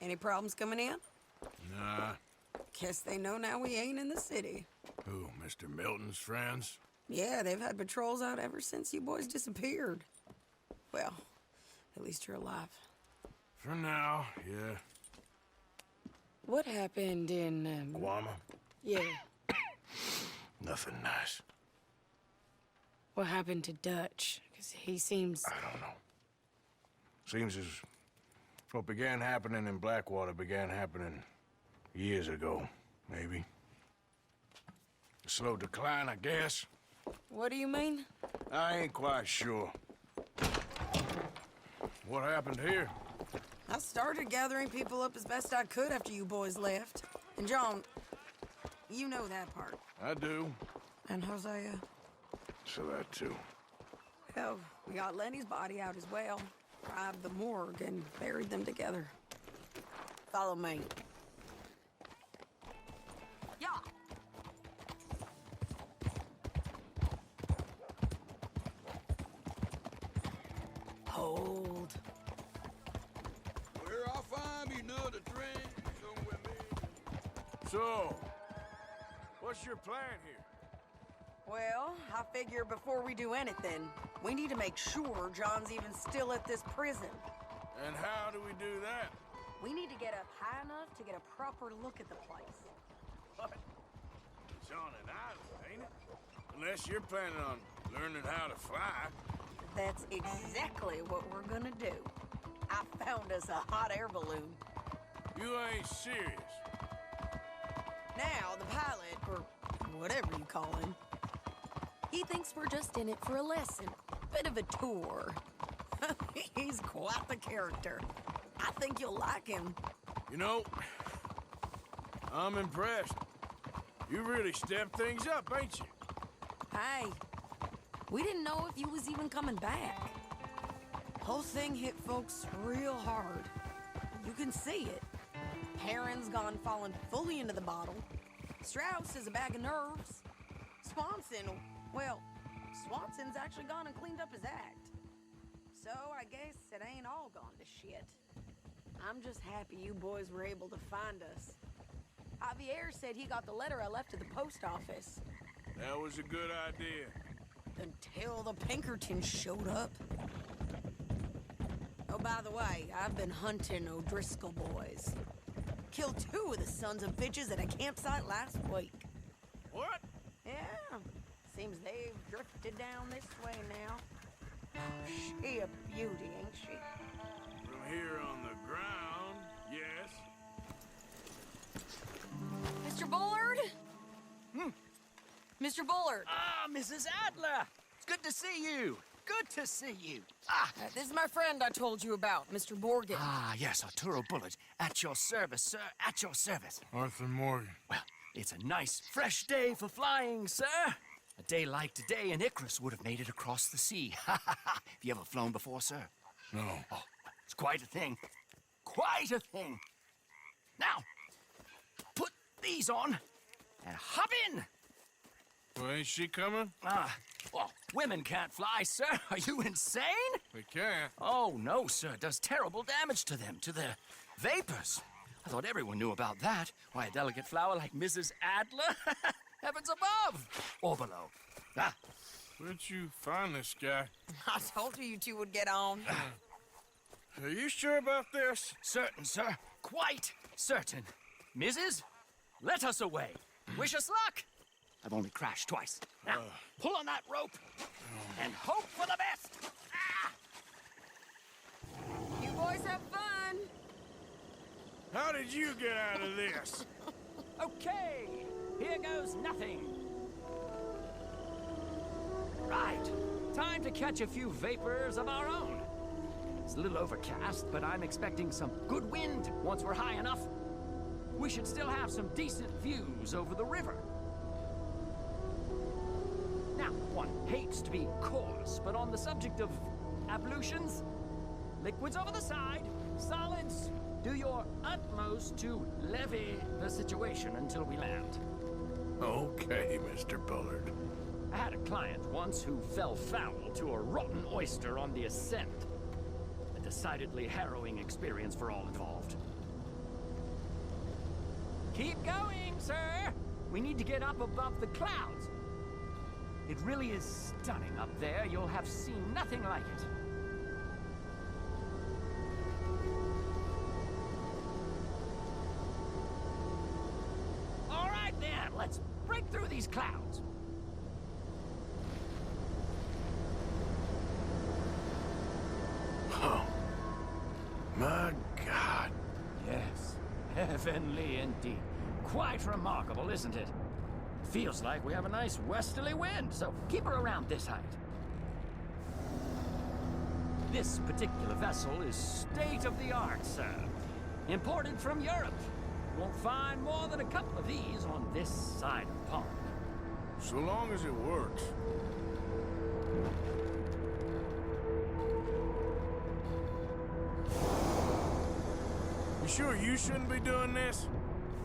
Any problems coming in? Nah. Guess they know now we ain't in the city. Who, Mr. Milton's friends? Yeah, they've had patrols out ever since you boys disappeared. Well, at least you're alive. For now, yeah. What happened in, Guama? Yeah. Nothing nice. What happened to Dutch? Because he seems... I don't know. Seems as what began happening in Blackwater began happening years ago, maybe. A slow decline, I guess. What do you mean? I ain't quite sure. What happened here? I started gathering people up as best I could after you boys left. And John, you know that part. I do. And Hosea? So that too. Well, we got Lenny's body out as well. Robbed the morgue and buried them together. Follow me. Yeah. Hold. Where I find me another drink, somewhere maybe. So, what's your plan here? Well, I figure before we do anything, we need to make sure John's even still at this prison. And how do we do that? We need to get up high enough to get a proper look at the place. What? It's on an island, ain't it? Unless you're planning on learning how to fly. That's exactly what we're gonna do. I found us a hot air balloon. You ain't serious. Now, the pilot, or whatever you call him, he thinks we're just in it for a lesson. Bit of a tour. He's quite the character. I think you'll like him. You know, I'm impressed. You really stepped things up, ain't you? Hey, we didn't know if you was even coming back. Whole thing hit folks real hard. You can see it. Heron's gone falling fully into the bottle. Strauss is a bag of nerves. Swanson, well, Swanson's actually gone and cleaned up his act. So I guess it ain't all gone to shit. I'm just happy you boys were able to find us. Javier said he got the letter I left at the post office. That was a good idea. Until the Pinkertons showed up. Oh, by the way, I've been hunting O'Driscoll boys. Killed 2 of the sons of bitches at a campsite last week. What? Yeah, seems they've drifted down this way now. She a beauty, ain't she? From here on the ground, yes. Mr. Bullard? Mr. Bullard. Ah, Mrs. Adler! It's good to see you. Good to see you. This is my friend I told you about, Mr. Morgan. Ah, yes, Arturo Bullard. At your service, sir. At your service. Arthur Morgan. Well, it's a nice, fresh day for flying, sir. A day like today, an Icarus would have made it across the sea. Have you ever flown before, sir? No. Oh, it's quite a thing. Quite a thing. Now, put these on and hop in. Well, ain't she coming? Well, women can't fly, sir. Are you insane? They can't. Oh, no, sir. It does terrible damage to them, to their vapors. I thought everyone knew about that. Why, a delicate flower like Mrs. Adler? Heavens above! Or below. Where'd you find this guy? I told you two would get on. Are you sure about this? Certain, sir. Quite certain. Mrs., let us away. Wish us luck. I've only crashed twice. Now, pull on that rope and hope for the best. You boys have fun. How did you get out of this? Okay, here goes nothing. Right, time to catch a few vapors of our own. It's a little overcast, but I'm expecting some good wind once we're high enough. We should still have some decent views over the river. Now, one hates to be coarse, but on the subject of ablutions, liquids over the side, solids, do your utmost to levy the situation until we land. Okay, Mr. Bullard. I had a client once who fell foul to a rotten oyster on the ascent. A decidedly harrowing experience for all involved. Keep going, sir. We need to get up above the clouds. It really is stunning up there. You'll have seen nothing like it. All right, then. Let's break through these clouds. Oh. My God. Yes, heavenly indeed. Quite remarkable, isn't it? Feels like we have a nice westerly wind, so keep her around this height. This particular vessel is state-of-the-art, sir. Imported from Europe. You won't find more than a couple of these on this side of the pond. So long as it works. You sure you shouldn't be doing this?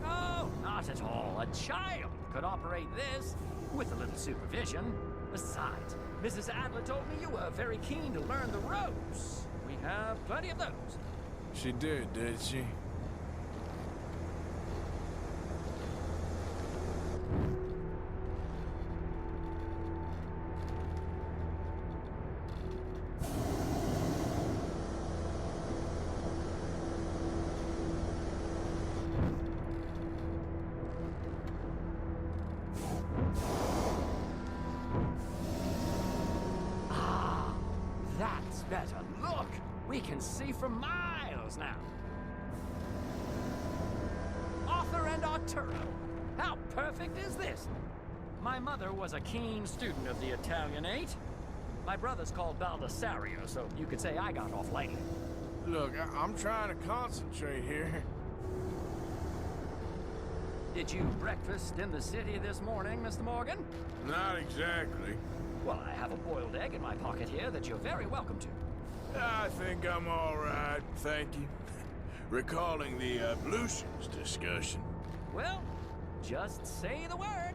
No, not at all. A child could operate this with a little supervision. Besides, Mrs. Adler told me you were very keen to learn the ropes. We have plenty of those. She did she? That's better. Look, we can see for miles now. Arthur and Arturo. How perfect is this? My mother was a keen student of the Italianate. My brother's called Baldessario, so you could say I got off lightly. Look, I'm trying to concentrate here. Did you breakfast in the city this morning, Mr. Morgan? Not exactly. Well, I have a boiled egg in my pocket here that you're very welcome to. I think I'm all right, thank you. Recalling the ablutions discussion. Well, just say the word.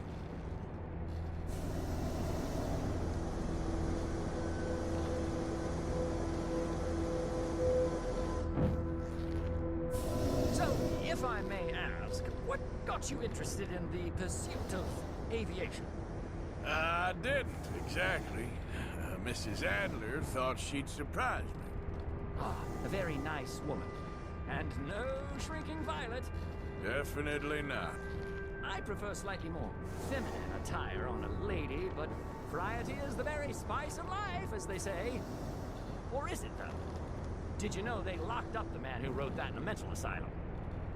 So, if I may ask, what got you interested in the pursuit of aviation? I didn't, exactly. Mrs. Adler thought she'd surprise me. Ah, a very nice woman. And no shrinking violet. Definitely not. I prefer slightly more feminine attire on a lady, but variety is the very spice of life, as they say. Or is it, though? Did you know they locked up the man who wrote that in a mental asylum?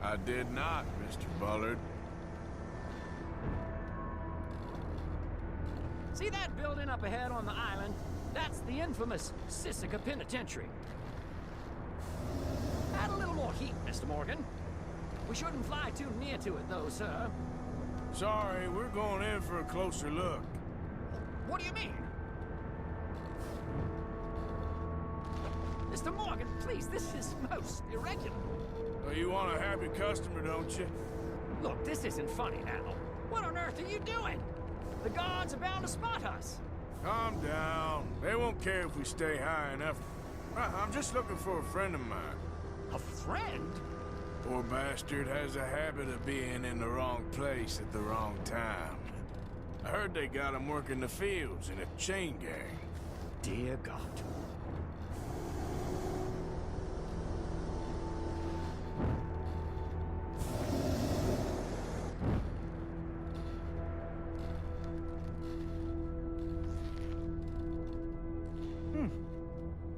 I did not, Mr. Bullard. See that building up ahead on the island? That's the infamous Sisika Penitentiary. Add a little more heat, Mr. Morgan. We shouldn't fly too near to it, though, sir. Sorry, we're going in for a closer look. What do you mean? Mr. Morgan, please, this is most irregular. Well, you want a happy customer, don't you? Look, this isn't funny now. What on earth are you doing? The guards are bound to spot us. Calm down. They won't care if we stay high enough. I'm just looking for a friend of mine. A friend? Poor bastard has a habit of being in the wrong place at the wrong time. I heard they got him working the fields in a chain gang. Dear God.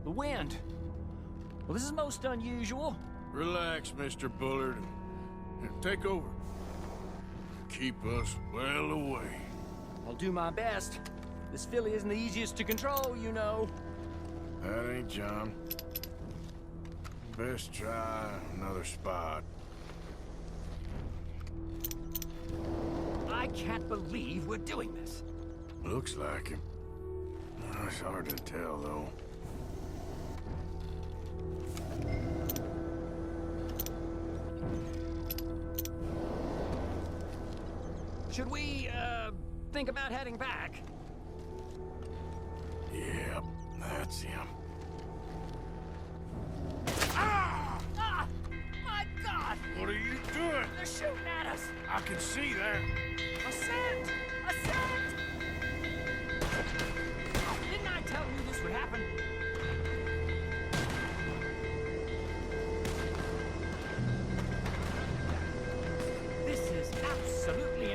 The wind. Well, this is most unusual. Relax, Mr. Bullard. Here, take over. Keep us well away. I'll do my best. This filly isn't the easiest to control, you know. That ain't John. Best try another spot. I can't believe we're doing this. Looks like him. It's hard to tell, though. Should we, think about heading back? Yep, that's him. Ah! Ah! My God! What are you doing? They're shooting at us!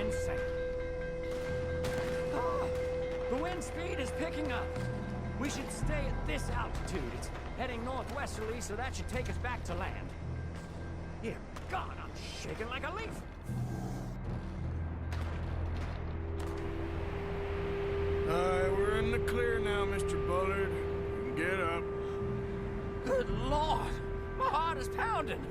insane. Ah, the wind speed is picking up. We should stay at this altitude. It's heading northwesterly, so that should take us back to land. Dear God, I'm shaking like a leaf. We're in the clear now, Mr. Bullard. You can get up. Good Lord, my heart is pounding.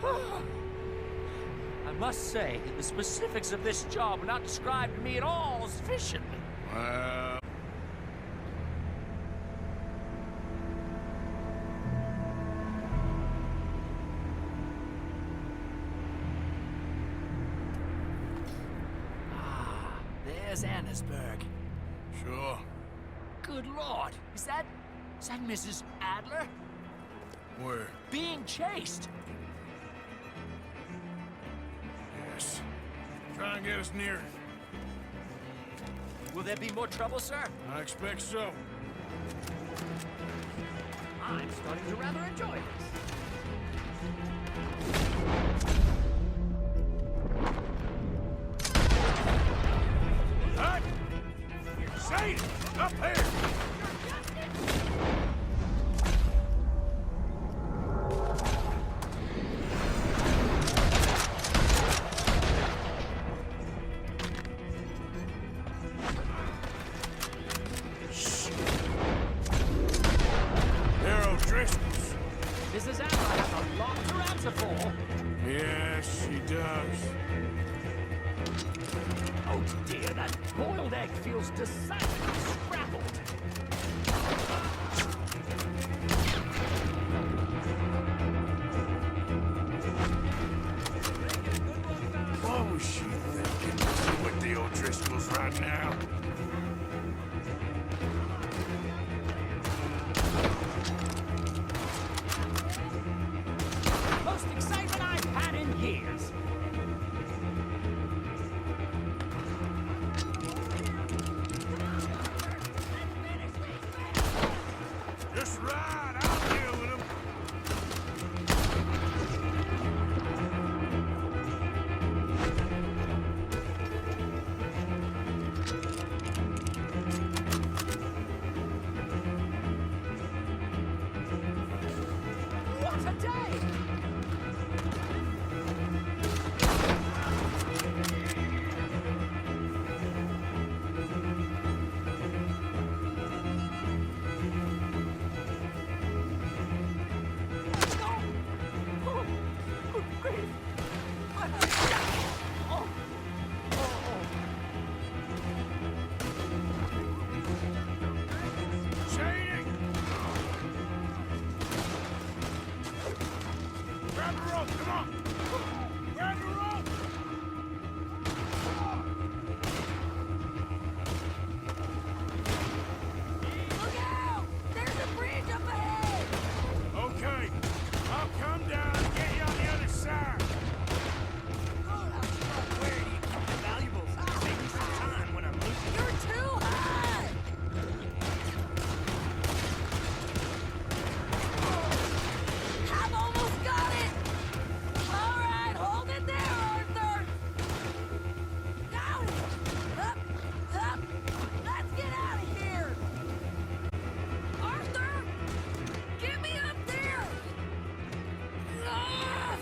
I must say, the specifics of this job were not described to me at all sufficiently. Well... There's Annesburg. Sure. Good Lord, is that Mrs. Adler? Where? Being chased. Yes. Try and get us near. Will there be more trouble, sir? I expect so. I'm starting to rather enjoy this. Hut! Say it! Up here! Mrs. Adler has a lot to answer for. Yes, she does. Oh dear, that boiled egg feels decidedly scrambled. What was she thinking with the O'Driscolls right now? Most excitement I've had in years. Just right, I'll deal with him. What a day! Shady! Grab the rope, come on! Grab the rope! Look out! There's a bridge up ahead! Okay, I'll come down and get you on the other side. Where do you keep the valuables? Save me some time when I'm losing. You're too high! I've almost got it! All right, hold it there, Arthur! Got it! Up, up! Let's get out of here! Arthur! Get me up there! Ah!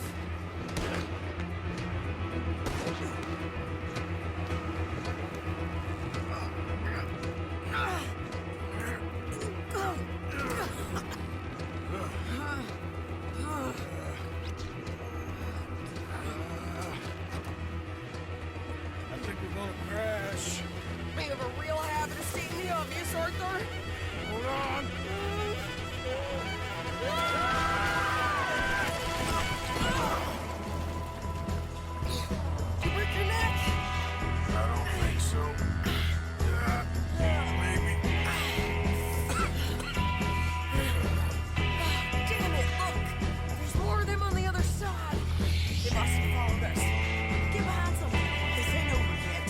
I think we're gonna crash. We have a real habit of stating the obvious, Arthur. Hold on. You break your neck? I don't think so. Maybe. Damn it, look! There's more of them on the other side. They must have followed us. Get behind something. This ain't over yet.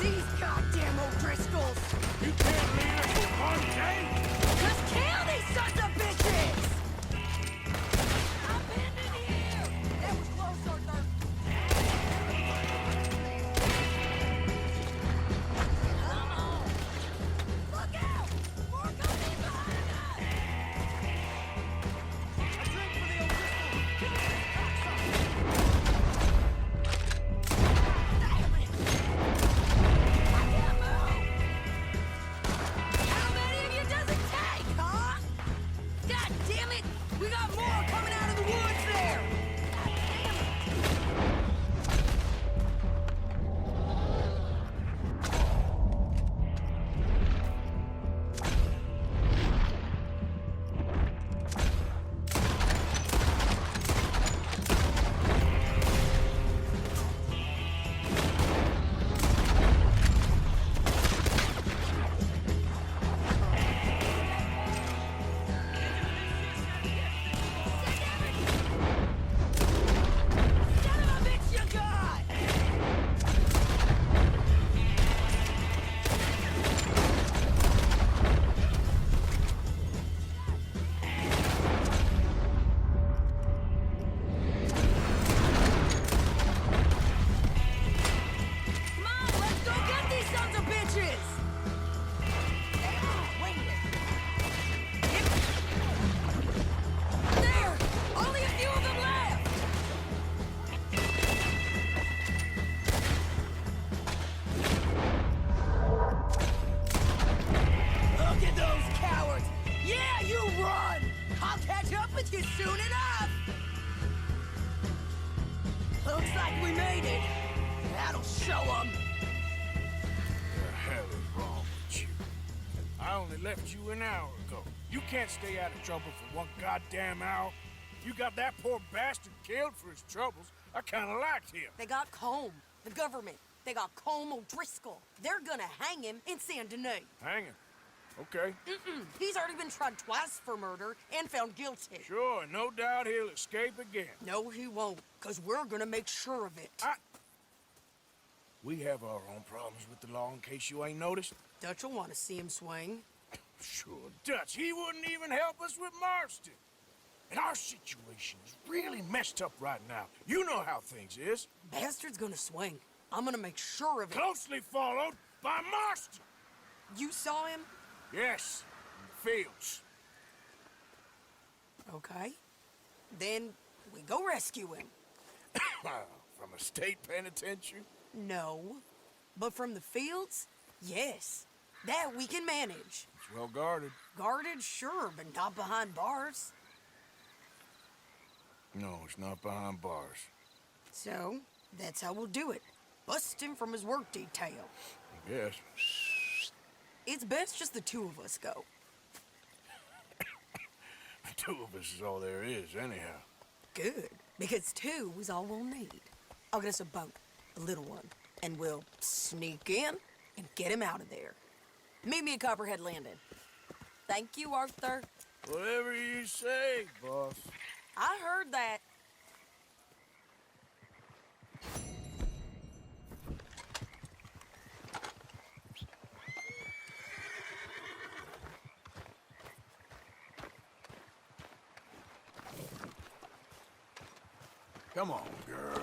These goddamn O'Driscolls! You can't leave us for one day. Just kill these sons of bitches! I'm pinned in here! That was close, Arthur. left you an hour ago. You can't stay out of trouble for one goddamn hour. You got that poor bastard killed for his troubles. I kinda liked him. They got Combe, the government. They got Combe O'Driscoll. They're gonna hang him in Saint Denis. Hang him. Okay. He's already been tried twice for murder and found guilty. Sure, no doubt he'll escape again. No, he won't, because we're gonna make sure of it. We have our own problems with the law in case you ain't noticed. Dutch will want to see him swing. Sure, Dutch, he wouldn't even help us with Marston. And our situation is really messed up right now. You know how things is. Bastard's gonna swing. I'm gonna make sure of it. Closely followed by Marston. You saw him? Yes, in the fields. Okay. Then we go rescue him. From a state penitentiary? No. But from the fields? Yes. That we can manage. It's well guarded. Guarded, sure, but not behind bars. No, it's not behind bars. So, that's how we'll do it. Bust him from his work detail. I guess. It's best just the two of us go. The two of us is all there is, anyhow. Good, because two is all we'll need. I'll get us a boat, a little one, and we'll sneak in and get him out of there. Meet me at Copperhead Landing. Thank you, Arthur. Whatever you say, boss. I heard that. Come on, girl.